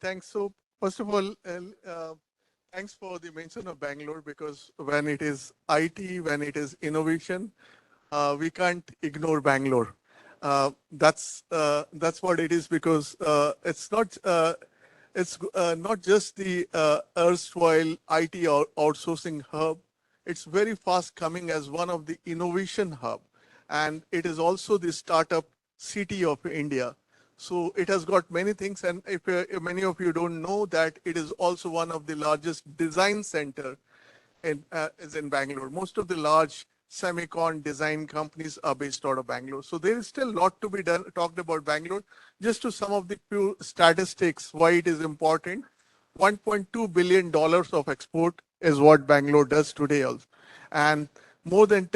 thanks. So first of all, thanks for the mention of Bangalore, because when it is IT, when it is innovation, we can't ignore Bangalore. That's what it is, because it's not just the erstwhile IT or outsourcing hub. It's very fast coming as one of the innovation hub, and it is also the startup city of India. So it has got many things, and if many of you don't know that, it is also one of the largest design center is in Bangalore. Most of the large semicon design companies are based out of Bangalore. So there is still a lot to be done, talked about Bangalore. Just to some of the few statistics, why it is important. $1.2 billion of export is what Bangalore does today. And more than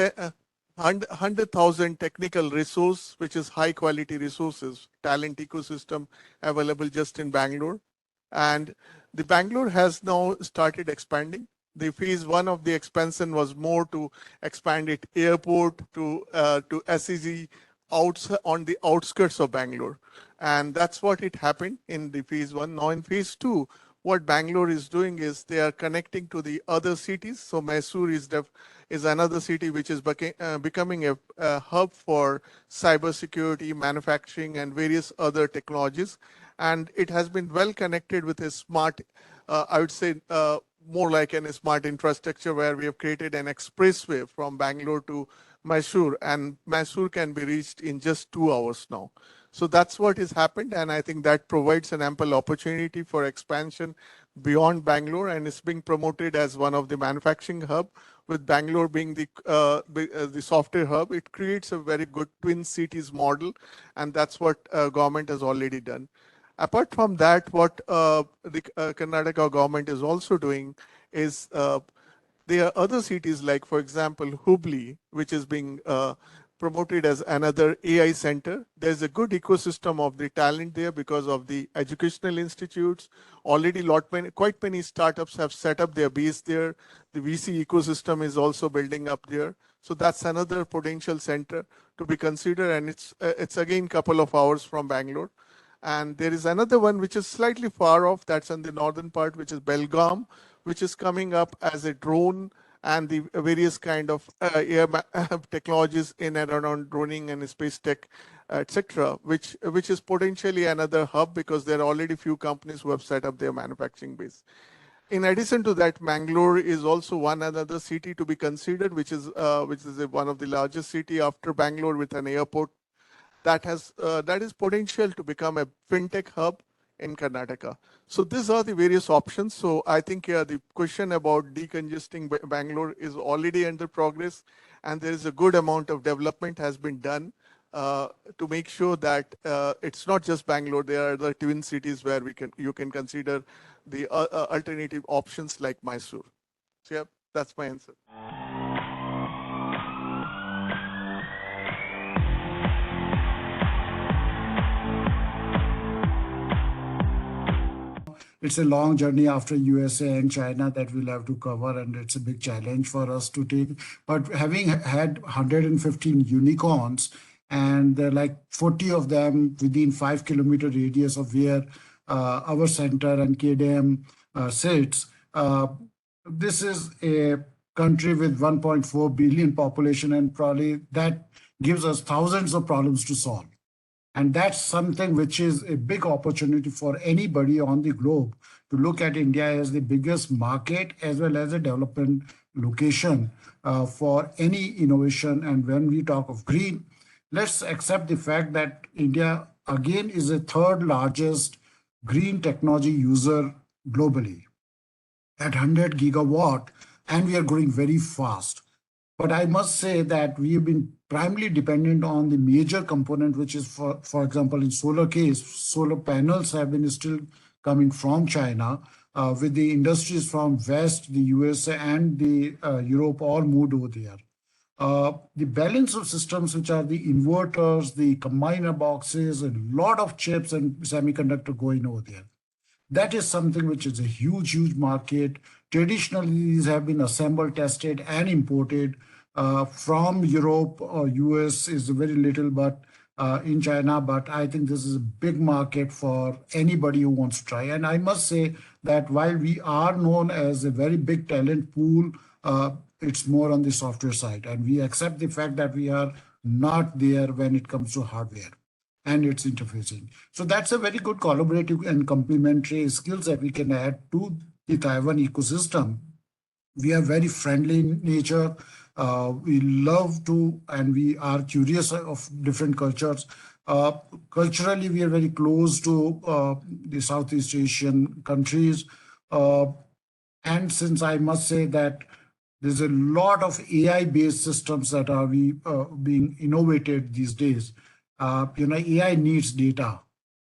100,000 technical resource, which is high quality resources, talent ecosystem available just in Bangalore. And the Bangalore has now started expanding. The phase one of the expansion was more to expand it airport to SEZ on the outskirts of Bangalore. And that's what it happened in the phase one. Now in phase two, what Bangalore is doing is they are connecting to the other cities. So Mysore is another city which is becoming a hub for cybersecurity, manufacturing, and various other technologies. And it has been well connected with a smart, I would say, more like a smart infrastructure, where we have created an expressway from Bangalore to Mysore, and Mysore can be reached in just 2 hours now. So that's what has happened, and I think that provides an ample opportunity for expansion beyond Bangalore, and it's being promoted as one of the manufacturing hub, with Bangalore being the software hub. It creates a very good twin cities model, and that's what government has already done. Apart from that, what the Karnataka government is also doing is there are other cities like, for example, Hubli, which is being promoted as another AI center. There's a good ecosystem of the talent there because of the educational institutes. Already quite many startups have set up their base there. The VC ecosystem is also building up there. So that's another potential center to be considered, and it's again a couple of hours from Bangalore. And there is another one which is slightly far off, that's in the northern part, which is Belgaum, which is coming up as a drone and the various kind of air technologies in and around droning and space tech, etc., which is potentially another hub, because there are already few companies who have set up their manufacturing base. In addition to that, Mangalore is also another city to be considered, which is one of the largest city after Bangalore, with an airport that is potential to become a fintech hub in Karnataka. So these are the various options. So I think the question about decongesting Bangalore is already under progress, and there is a good amount of development has been done to make sure that it's not just Bangalore. There are other twin cities where you can consider the alternative options like Mysore. So yeah, that's my answer. It's a long journey after USA and China that we'll have to cover, and it's a big challenge for us to take. But having had 115 unicorns, and there are like 40 of them within 5-kilometer radius of where our center and KDM sits, this is a country with 1.4 billion population, and probably that gives us thousands of problems to solve. And that's something which is a big opportunity for anybody on the globe to look at India as the biggest market as well as a development location for any innovation. And when we talk of green, let's accept the fact that India, again, is the third largest green technology user globally at 100 gigawatt, and we are growing very fast. But I must say that we have been primarily dependent on the major component, which is, for example, in solar case, solar panels have been still coming from China, with the industries from West, the USA, and the Europe all moved over there. The balance of systems, which are the inverters, the combiner boxes, a lot of chips and semiconductor going over there. That is something which is a huge, huge market. Traditionally, these have been assembled, tested, and imported from Europe or US is very little, but in China, but I think this is a big market for anybody who wants to try. And I must say that while we are known as a very big talent pool, it's more on the software side. And we accept the fact that we are not there when it comes to hardware and its interfacing. So that's a very good collaborative and complementary skills that we can add to the Taiwan ecosystem. We are very friendly in nature. We love to, and we are curious of different cultures. Culturally, we are very close to the Southeast Asian countries. And since I must say that there's a lot of AI-based systems that are being innovated these days. AI needs data.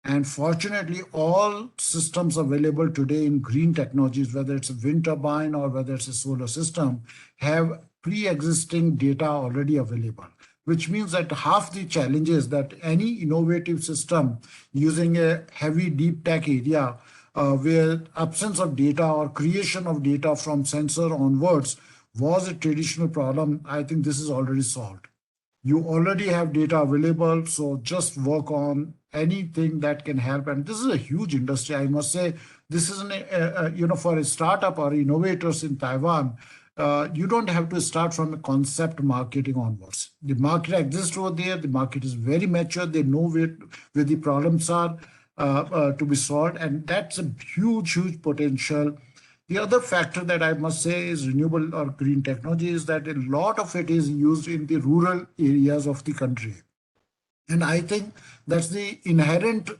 And fortunately, all systems available today in green technologies, whether it's a wind turbine or whether it's a solar system, have pre-existing data already available, which means that half the challenges that any innovative system using a heavy deep tech area where absence of data or creation of data from sensor onwards was a traditional problem, I think this is already solved. You already have data available, so just work on anything that can help. And this is a huge industry, I must say. This is for a startup or innovators in Taiwan, you don't have to start from a concept marketing onwards. The market exists over there. The market is very mature. They know where the problems are to be solved, and that's a huge, huge potential. The other factor that I must say is renewable or green technology is that a lot of it is used in the rural areas of the country. And I think that's the inherent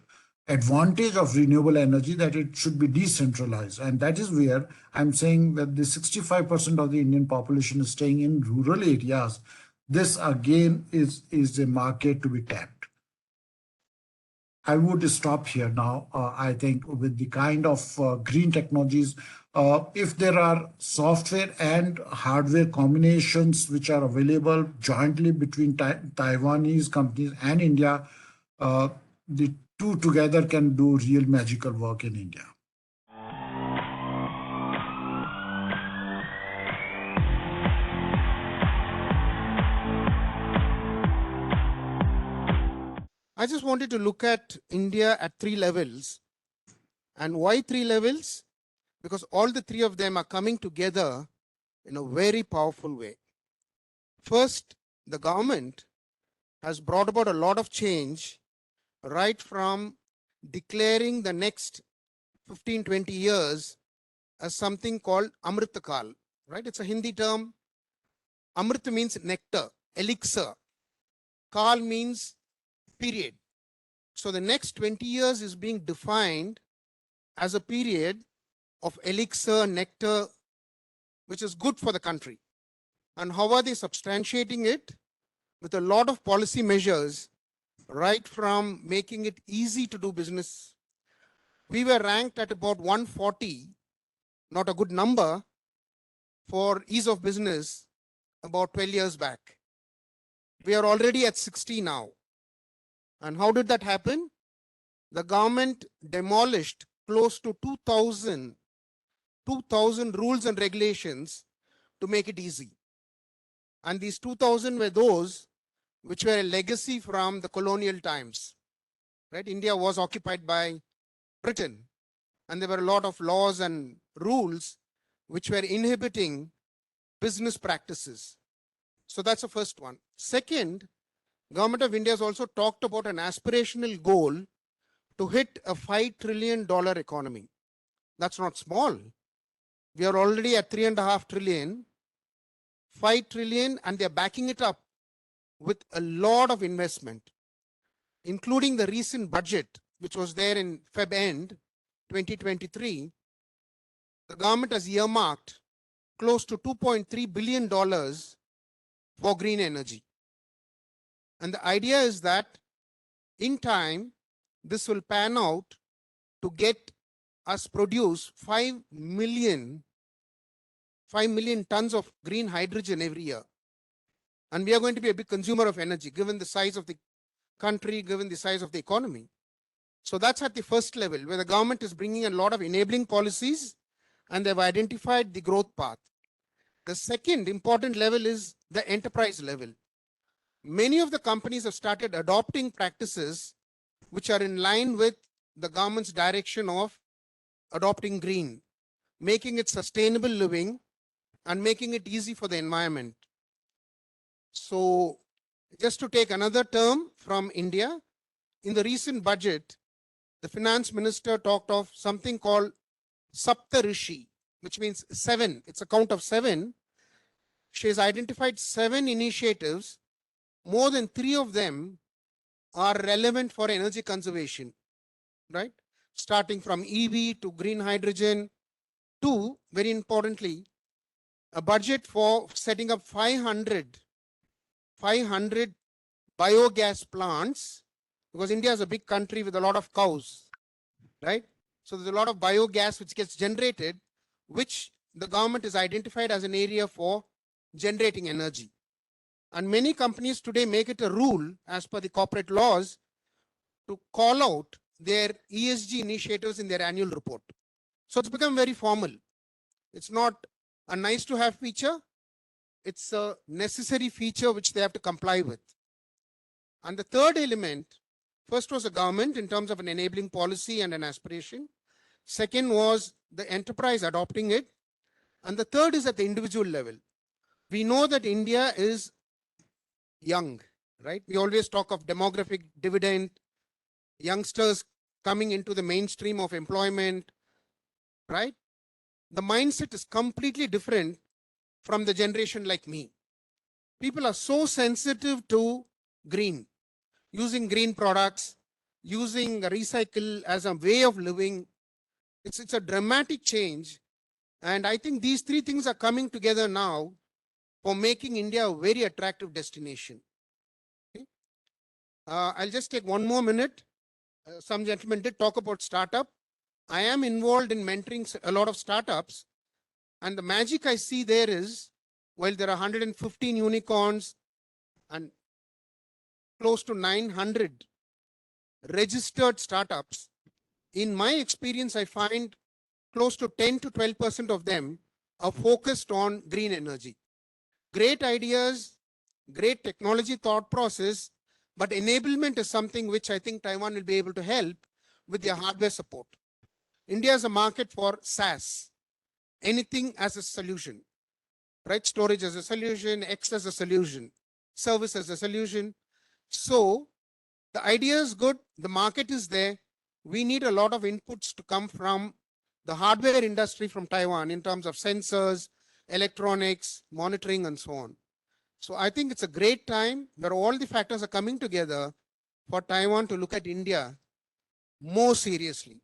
advantage of renewable energy, that it should be decentralized. And that is where I'm saying that the 65% of the Indian population is staying in rural areas. This again is a market to be tapped. I would stop here now. I think with the kind of green technologies, if there are software and hardware combinations which are available jointly between Taiwanese companies and India, the two together can do real magical work in India. I just wanted to look at India at 3 levels. And why 3 levels? Because all the 3 of them are coming together in a very powerful way. First, the government has brought about a lot of change, right from declaring the next 15-20 years as something called Amritakal, right? It's a Hindi term. Amrit means nectar, elixir. Kal means period. So the next 20 years is being defined as a period of elixir, nectar, which is good for the country. And how are they substantiating it? With a lot of policy measures, right from making it easy to do business. We were ranked at about 140, not a good number, for ease of business about 12 years back. We are already at 60 now. And how did that happen? The government demolished close to 2,000 rules and regulations to make it easy. And these 2,000 were those which were a legacy from the colonial times. Right? India was occupied by Britain, and there were a lot of laws and rules which were inhibiting business practices. So that's the first one. Second, Government of India has also talked about an aspirational goal to hit a $5 trillion economy. That's not small. We are already at $3.5 trillion, $5 trillion, and they're backing it up with a lot of investment, including the recent budget, which was there in Feb end 2023. The government has earmarked close to $2.3 billion for green energy. And the idea is that in time, this will pan out to get us produce 5 million tons of green hydrogen every year. And we are going to be a big consumer of energy, given the size of the country, given the size of the economy. So that's at the first level, where the government is bringing a lot of enabling policies, and they've identified the growth path. The second important level is the enterprise level. many of the companies have started adopting practices which are in line with the government's direction of adopting green, making it sustainable living and making it easy for the environment. So just to take another term from India, in the recent budget, the finance minister talked of something called Sapta Rishi, which means 7. It's a count of 7. She has identified 7 initiatives. More than 3 of them are relevant for energy conservation, right? Starting from EV to green hydrogen to, very importantly, a budget for setting up 500 biogas plants, because India is a big country with a lot of cows, right? So there's a lot of biogas which gets generated, which the government has identified as an area for generating energy. And many companies today make it a rule, as per the corporate laws, to call out their ESG initiatives in their annual report. So it's become very formal. It's not a nice to have feature. It's a necessary feature which they have to comply with. And the third element, first was the government in terms of an enabling policy and an aspiration. Second was the enterprise adopting it. And the third is at the individual level. We know that India is young, right? We always talk of demographic dividend, youngsters coming into the mainstream of employment, right? The mindset is completely different from the generation like me. People are so sensitive to green, using green products, using recycle as a way of living. It's a dramatic change. And I think these 3 things are coming together now for making India a very attractive destination. Okay? I'll just take 1 more minute. Some gentlemen did talk about startup. I am involved in mentoring a lot of startups. And the magic I see there is, while there are 115 unicorns and close to 900 registered startups, in my experience, I find close to 10 to 12% of them are focused on green energy. Great ideas, great technology thought process, but enablement is something which I think Taiwan will be able to help with their hardware support. India is a market for SaaS, anything as a solution, right? Storage as a solution, X as a solution, service as a solution. So the idea is good, the market is there. We need a lot of inputs to come from the hardware industry from Taiwan in terms of sensors, electronics, monitoring, and so on. So I think it's a great time where all the factors are coming together for Taiwan to look at India more seriously.